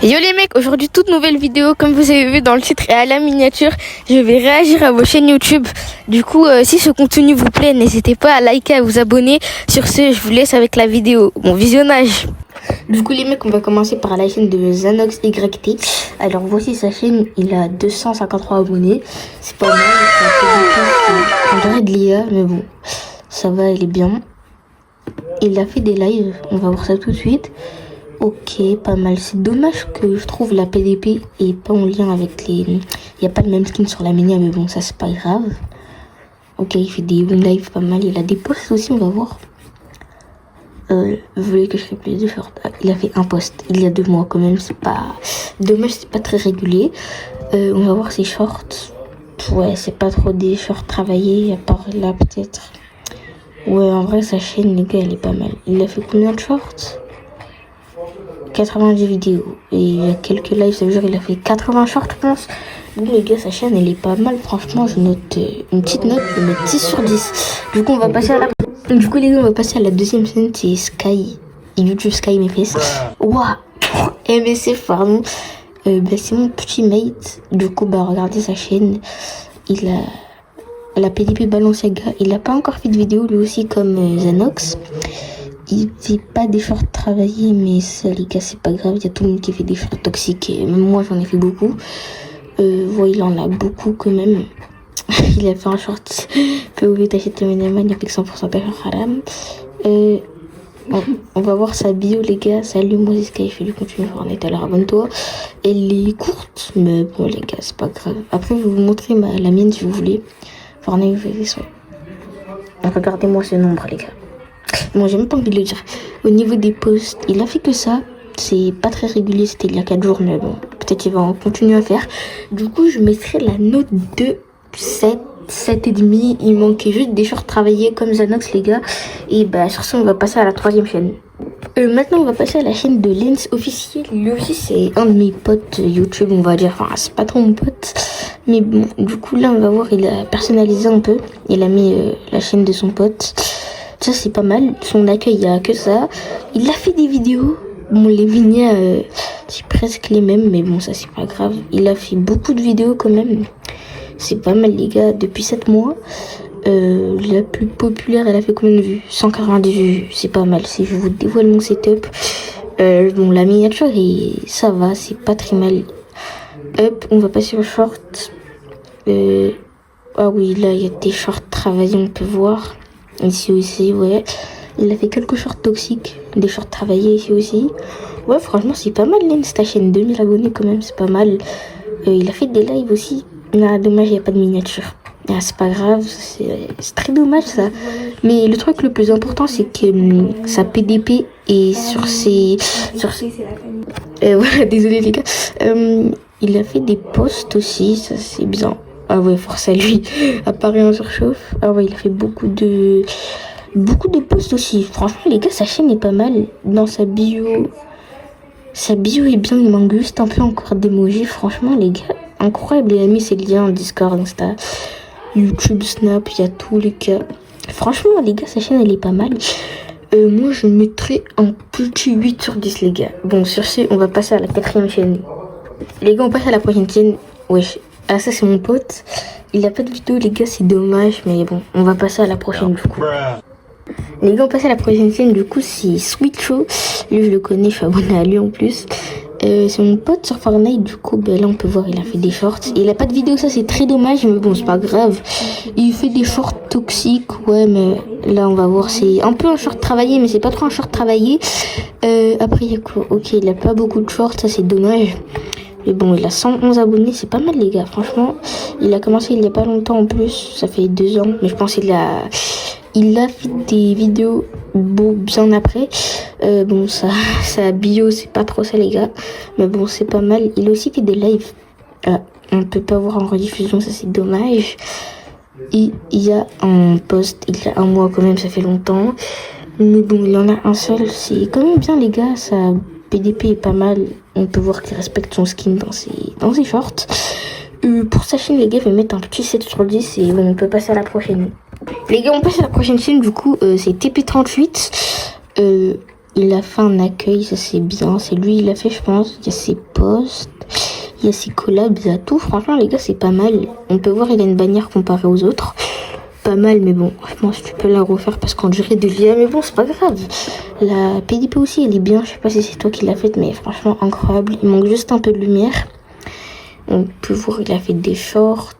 Yo les mecs, aujourd'hui toute nouvelle vidéo, comme vous avez vu dans le titre et à la miniature, je vais réagir à vos chaînes YouTube. Du coup, si ce contenu vous plaît, n'hésitez pas à liker, à vous abonner. Sur ce, je vous laisse avec la vidéo. Bon visionnage. Du coup les mecs, on va commencer par la chaîne de Zanox YT. Alors voici sa chaîne, il a 253 abonnés. C'est pas mal, on dirait de l'IA, mais bon, ça va, il est bien. Il a fait des lives, on va voir ça tout de suite. Ok, pas mal. C'est dommage que je trouve la PDP est pas en lien avec les... Il n'y a pas le même skin sur la minia, mais bon, ça c'est pas grave. Ok, il fait des lives pas mal. Il a des posts aussi, on va voir. Vous voulez que je fasse plus de shorts? Il a fait un post il y a 2 mois quand même. C'est pas... Dommage, c'est pas très régulier. On va voir ses shorts. Ouais, c'est pas trop des shorts travaillés, à part là peut-être. Ouais, en vrai, sa chaîne, les gars, elle est pas mal. Il a fait combien de shorts? 90 vidéos et il y a quelques lives, ça veut dire il a fait 80 shorts je pense. Donc les gars, sa chaîne elle est pas mal, franchement je note une petite note, je mets 10 sur 10. Du coup on va passer à la... Du coup les gars, on va passer à la deuxième chaîne, c'est Sky, YouTube Sky MFS. Waouh, MSF pardon. C'est mon petit mate, du coup regardez sa chaîne, il a la PDP Balenciaga, il a pas encore fait de vidéo lui aussi comme Zanox. Il fait pas des shorts travaillés, mais ça les gars c'est pas grave, il y a tout le monde qui fait des shorts toxiques et même moi j'en ai fait beaucoup. Il en a beaucoup quand même. Il a fait un short POV t'achètes mon Eman avec 100% pêcheur haram. On va voir sa bio les gars. Salut, moi c'est Sky, je fais du contenu Fortnite, alors abonne-toi. Elle est courte, mais bon les gars c'est pas grave. Après je vais vous montrer la mienne si vous voulez. Fortnite, regardez-moi ce nombre les gars. Bon, j'ai même pas envie de le dire. Au niveau des posts, il a fait que ça. C'est pas très régulier, c'était il y a 4 jours, mais bon, peut-être qu'il va en continuer à faire. Du coup, je mettrai la note de 7, 7,5. Il manquait juste des shorts travaillés comme Zanox, les gars. Et sur ça, on va passer à la 3e chaîne. Maintenant, on va passer à la chaîne de Lens officiel. Lui aussi, c'est un de mes potes YouTube, on va dire. Enfin, c'est pas trop mon pote. Mais bon, du coup, là, on va voir, il a personnalisé un peu. Il a mis la chaîne de son pote. Ça c'est pas mal, son accueil il y a que ça. Il a fait des vidéos, bon les vignas c'est presque les mêmes, mais bon ça c'est pas grave. Il a fait beaucoup de vidéos quand même, c'est pas mal les gars, depuis 7 mois. La plus populaire elle a fait combien de vues? 190 vues, c'est pas mal. Si je vous dévoile mon setup, bon la miniature et ça va, c'est pas très mal. Hop, on va passer au short. Ah oui, là il y a des shorts travaillés, on peut voir. Ici aussi, ouais. Il a fait quelques shorts toxiques, des shorts travaillés ici aussi. Ouais, franchement, c'est pas mal, Lens, ta chaîne. 2000 abonnés quand même, c'est pas mal. Il a fait des lives aussi. Ah, dommage, il n'y a pas de miniature. Ah, c'est pas grave, c'est très dommage ça. Mais le truc le plus important, c'est que sa PDP est sur ses... Voilà, désolé les gars. Il a fait des posts aussi, ça c'est bien. Ah ouais, force à lui. À Paris on surchauffe. Ah ouais, il a fait beaucoup de posts aussi. Franchement les gars, sa chaîne est pas mal. Dans sa bio est bien. Il manque juste un peu encore d'emoji. Franchement les gars, incroyable. Il a mis ses liens Discord, Insta, YouTube, Snap, il y a tous les cas. Franchement les gars, sa chaîne elle est pas mal. Moi je mettrais un petit 8 sur 10 les gars. Bon sur ce, on va passer à la 4e chaîne. Les gars, on passe à la prochaine chaîne. Wesh. Ah ça c'est mon pote, il a pas de vidéo les gars, c'est dommage, mais bon, on va passer à la prochaine du coup. Les gars, on passe à la prochaine chaîne, du coup c'est Sweet Show. Lui je le connais, je suis abonné à lui en plus. C'est mon pote sur Fortnite, du coup là on peut voir il a fait des shorts. Il a pas de vidéo, ça c'est très dommage, mais bon c'est pas grave. Il fait des shorts toxiques, ouais, mais là on va voir, c'est un peu un short travaillé, mais c'est pas trop un short travaillé. Après il y a quoi? Ok, il a pas beaucoup de shorts, ça c'est dommage. Mais bon, il a 111 abonnés, c'est pas mal les gars, franchement. Il a commencé il y a pas longtemps en plus, ça fait 2 ans. Mais je pense qu'il a fait des vidéos bien après. Bon, sa bio, c'est pas trop ça les gars. Mais bon, c'est pas mal. Il a aussi fait des lives. On peut pas voir en rediffusion, ça c'est dommage. Il y a un post, il y a 1 mois quand même, ça fait longtemps. Mais bon, il en a un seul, c'est quand même bien les gars, ça... PDP est pas mal, on peut voir qu'il respecte son skin dans ses shorts. Pour sa chaîne les gars, je vais mettre un petit 7 sur 10 et bon, on peut passer à la prochaine. Les gars, on passe à la prochaine chaîne, du coup c'est TP38. il a fait un accueil, ça c'est bien. C'est lui, il a fait, je pense. Il y a ses posts, il y a ses collabs, il y a tout. Franchement, les gars, c'est pas mal. On peut voir, il a une bannière comparée aux autres. Pas mal, mais bon, je pense que tu peux la refaire parce qu'on dirait de l'IA, mais bon, c'est pas grave. La PDP aussi, elle est bien. Je sais pas si c'est toi qui l'as faite, mais franchement, incroyable. Il manque juste un peu de lumière. On peut voir, il a fait des shorts.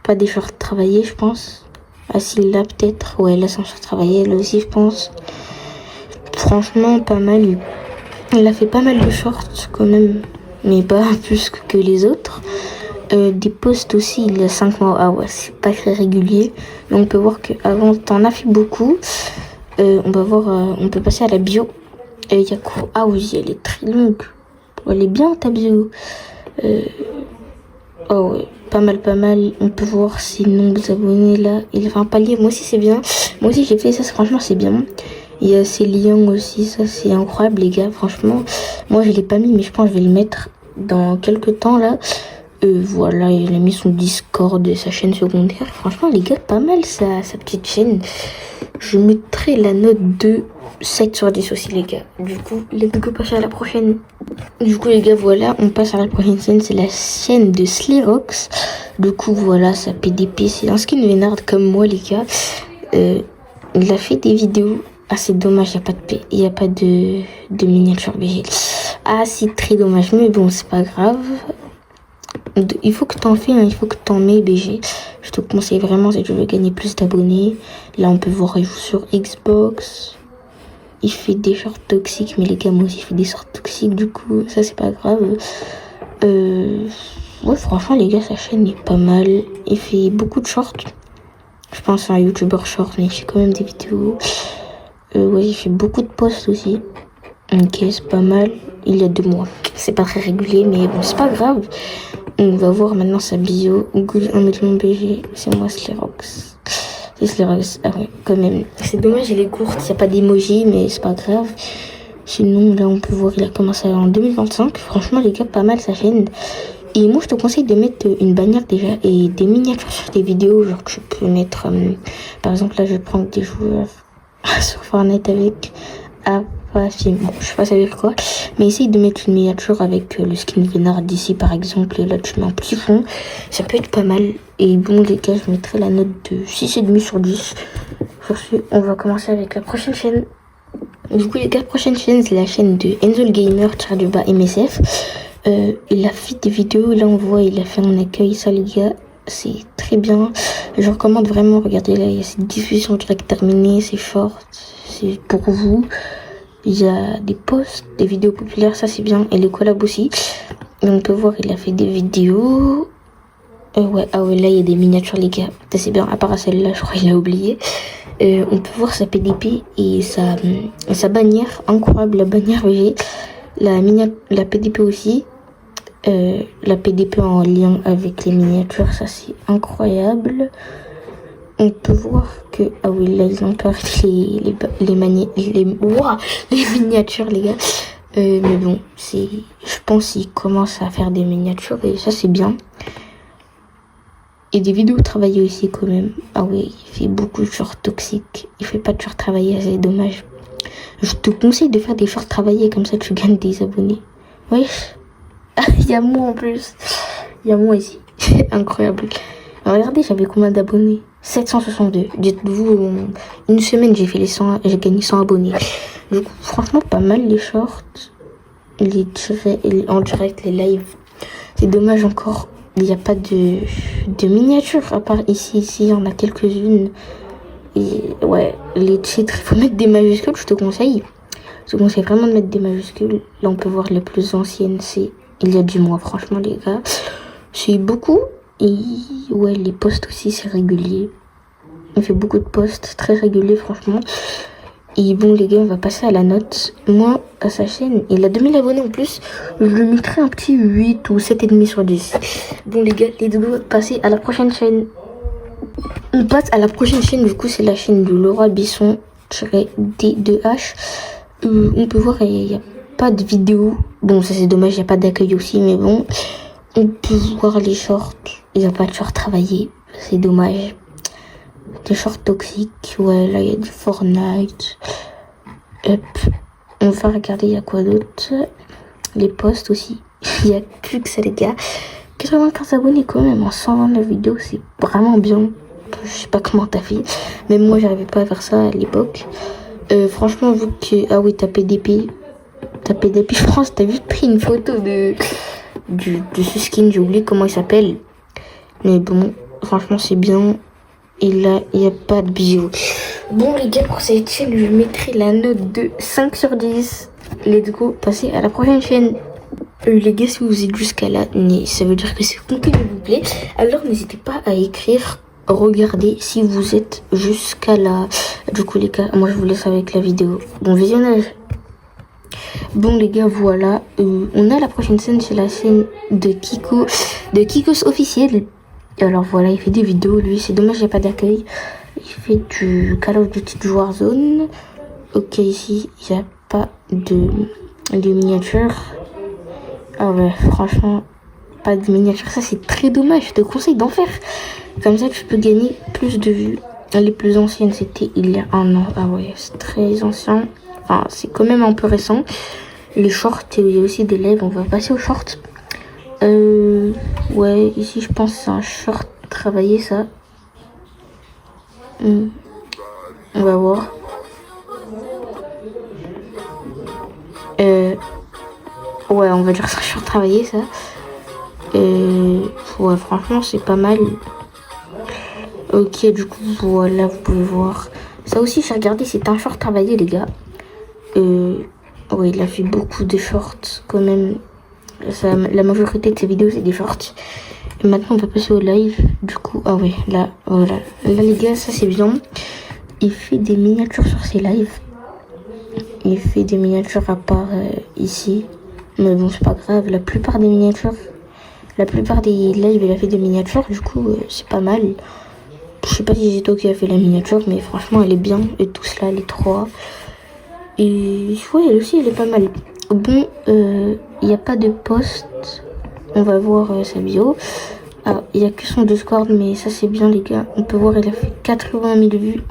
Pas des shorts travaillés, je pense. Ah, si, là, peut-être. Ouais, là, c'est un short travaillé, là aussi, je pense. Franchement, pas mal. Il a fait pas mal de shorts, quand même. Mais pas plus que les autres. Des posts aussi, il y a 5 mois. Ah ouais, c'est pas très régulier. Mais on peut voir qu'avant, t'en as fait beaucoup. On va voir, on peut passer à la bio. Il y a quoi? Ah oui, elle est très longue. Elle est bien ta bio. Oh ouais, pas mal, pas mal. On peut voir ses nombres d'abonnés là. Il fait un palier. Moi aussi, c'est bien. Moi aussi, j'ai fait ça. Franchement, c'est bien. Il y a ses liens aussi. Ça, c'est incroyable, les gars. Franchement, moi, je l'ai pas mis, mais je pense que je vais le mettre dans quelques temps là. Voilà, il a mis son Discord et sa chaîne secondaire. Franchement, les gars, pas mal sa petite chaîne. Je mettrai la note de 7 sur 10 aussi, les gars. Du coup, let's go passer à la prochaine. Du coup, les gars, voilà, on passe à la prochaine chaîne. C'est la chaîne de Slirox. Du coup, voilà, sa PDP. C'est un skin vénard comme moi, les gars. Il a fait des vidéos. Ah, c'est dommage, il n'y a pas de miniature BG. Ah, c'est très dommage, mais bon, c'est pas grave. Il faut que t'en fais, hein, il faut que t'en mets BG. Je te conseille vraiment si tu veux gagner plus d'abonnés. Là, on peut voir, il joue sur Xbox. Il fait des shorts toxiques, mais les gars, moi aussi, je fais des shorts toxiques, du coup, ça, c'est pas grave. Ouais, franchement, les gars, sa chaîne est pas mal. Il fait beaucoup de shorts. Je pense à un YouTuber short, mais il fait quand même des vidéos. Ouais, il fait beaucoup de posts aussi. Ok, c'est pas mal. Il y a 2 mois. C'est pas très régulier, mais bon, c'est pas grave. On va voir maintenant sa bio. Google 1 million BG. C'est moi, Slirox. C'est Slirox. Ah ouais, quand même. C'est dommage, elle est courte. Il n'y a pas d'emoji, mais c'est pas grave. Sinon, là, on peut voir, il a commencé en 2025. Franchement, les gars, pas mal sa chaîne. Et moi, je te conseille de mettre une bannière déjà et des miniatures sur tes vidéos. Genre, tu peux mettre, par exemple, là, je vais prendre des joueurs sur Fortnite avec bon, je sais pas ça veut dire quoi, mais essaye de mettre une miniature avec le skin Vénard d'ici par exemple, et là tu mets un petit fond, ça peut être pas mal. Et bon les gars, je mettrai la note de 6,5 sur 10. Sur ce, on va commencer avec la prochaine chaîne. Du coup les gars, prochaine chaîne, c'est la chaîne de Enzo le Gamer MSF. Il a fait des vidéos, là on voit, il a fait un accueil, ça les gars, c'est très bien. Je recommande vraiment, regardez là, il y a cette diffusion direct terminée, c'est short, c'est pour vous. Il y a des posts, des vidéos populaires, ça c'est bien. Et les collabs aussi. Et on peut voir, il a fait des vidéos. Ouais, ah ouais, là il y a des miniatures, les gars. Ça c'est bien, à part celle-là, je crois qu'il a oublié. On peut voir sa PDP et sa bannière. Incroyable, la bannière VG. La PDP aussi. La PDP en lien avec les miniatures, ça c'est incroyable. On peut voir que... Ah oui, là, ils ont perdu les miniatures, les gars. Mais bon, je pense qu'ils commencent à faire des miniatures et ça, c'est bien. Et des vidéos travaillées aussi, quand même. Ah oui, il fait beaucoup de shorts toxiques. Il fait pas de shorts travaillés, c'est dommage. Je te conseille de faire des shorts travaillés, comme ça, tu gagnes des abonnés. Wesh. Ah, il y a moi en plus. Il y a moi ici. Incroyable. Alors, regardez, j'avais combien d'abonnés? 762. Dites-vous, une semaine, j'ai gagné 100 abonnés. Du coup, franchement, pas mal les shorts. En direct, les lives. C'est dommage encore, il n'y a pas de miniatures, à part ici, il y en a quelques-unes. Et ouais, les titres, il faut mettre des majuscules, je te conseille. Je te conseille vraiment de mettre des majuscules. Là, on peut voir les plus anciennes, c'est il y a 10 mois, franchement, les gars. C'est beaucoup. Et ouais, les posts aussi, c'est régulier. Il fait beaucoup de posts, très réguliers, franchement. Et bon, les gars, on va passer à la note. Moi, à sa chaîne, il a 2000 abonnés en plus. Je lui mettrai un petit 8 ou 7,5 sur 10. Bon, les gars, let's go passer à la prochaine chaîne. On passe à la prochaine chaîne, du coup, c'est la chaîne de Laura Bisson-D2H. On peut voir, il n'y a pas de vidéo. Bon, ça c'est dommage, il n'y a pas d'accueil aussi, mais bon. On peut voir les shorts. Il n'y a pas de shorts travaillés. C'est dommage. Des shorts toxiques. Ouais, là, il y a du Fortnite. Hop. on va regarder, il y a quoi d'autre. Les posts aussi. Il y a que ça, les gars. 95 abonnés quand même en 129 vidéos, c'est vraiment bien. Je sais pas comment t'as fait. Même moi, j'arrivais pas à faire ça à l'époque. Franchement, vu que... Ah oui, t'as PDP. T'as PDP France, t'as juste pris une photo de ce skin. J'ai oublié comment il s'appelle. Mais bon, franchement, c'est bien. Et là, il n'y a pas de bijoux. Bon, les gars, pour cette chaîne, je mettrai la note de 5 sur 10. Let's go, passer à la prochaine chaîne. Les gars, si vous êtes jusqu'à là, ça veut dire que ce contenu vous plaît. Alors, n'hésitez pas à écrire. Regardez si vous êtes jusqu'à là. Du coup, les gars, moi, je vous laisse avec la vidéo. Bon visionnage. Bon, les gars, voilà. On a la prochaine scène, c'est la scène de Kiko. De Kikos officiel. Alors, voilà, il fait des vidéos, lui. C'est dommage, il n'y a pas d'accueil. Il fait du Call of Duty Warzone. Ok, ici, il n'y a pas de miniatures. Ah ouais, franchement, pas de miniatures. Ça, c'est très dommage. Je te conseille d'en faire. Comme ça, tu peux gagner plus de vues. Les plus anciennes, c'était il y a un an. Ah ouais, c'est très ancien. Enfin, c'est quand même un peu récent. Les shorts, il y a aussi des lives. On va passer aux shorts. Ouais, ici, je pense que c'est un short travaillé, ça. On va voir. Ouais, on va dire que c'est un short travaillé, ça. Ouais, franchement, c'est pas mal. Ok, du coup, voilà, vous pouvez voir. Ça aussi, j'ai regardé, c'est un short travaillé, les gars. Ouais, il a fait beaucoup de shorts, quand même. La majorité de ses vidéos, c'est des shorts. Et maintenant, on va passer au live. Du coup, ah ouais, là, voilà. Là, les gars, ça, c'est bien. Il fait des miniatures sur ses lives. Il fait des miniatures à part ici. Mais bon, c'est pas grave. La plupart des lives, il a fait des miniatures. Du coup, c'est pas mal. Je sais pas si c'est toi qui a fait la miniature, mais franchement, elle est bien. Et tout cela, les trois. Et ouais, elle aussi, elle est pas mal. Bon, il n'y a pas de post. On va voir sa bio. Ah, il n'y a que son Discord, mais ça, c'est bien, les gars. On peut voir, il a fait 80 000 vues.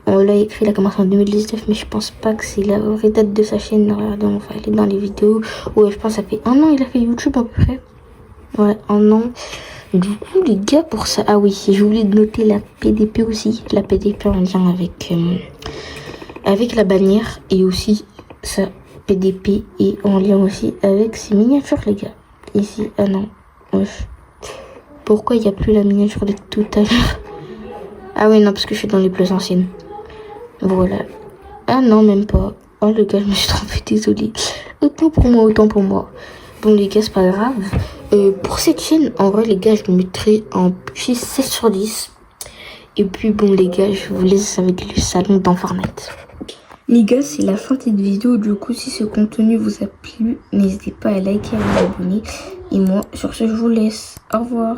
On l'a écrit, il a commencé en 2019, mais je pense pas que c'est la vraie date de sa chaîne. Regardez, on va aller dans les vidéos. Ouais, je pense que ça fait un an, il a fait YouTube à peu près. Ouais, un an. Du coup, les gars, pour ça... Ah oui, j'ai oublié de noter la PDP aussi. La PDP en lien avec la bannière. Et aussi, sa PDP est en lien aussi avec ses miniatures, les gars. Ici, ah non. Wesh. Pourquoi il n'y a plus la miniature de tout à l'heure? Ah oui, non, parce que je suis dans les plus anciennes. Voilà. Ah non, même pas. Oh, les gars, je me suis trompée, désolée. Autant pour moi, autant pour moi. Bon, les gars, c'est pas grave. Pour cette chaîne, en vrai, les gars, je le mettrai en petit 16 sur 10. Et puis, bon, les gars, je vous laisse avec le salon dans Fortnite. Les gars, c'est la fin de cette vidéo. Du coup, si ce contenu vous a plu, n'hésitez pas à liker et à vous abonner. Et moi, sur ce, je vous laisse. Au revoir.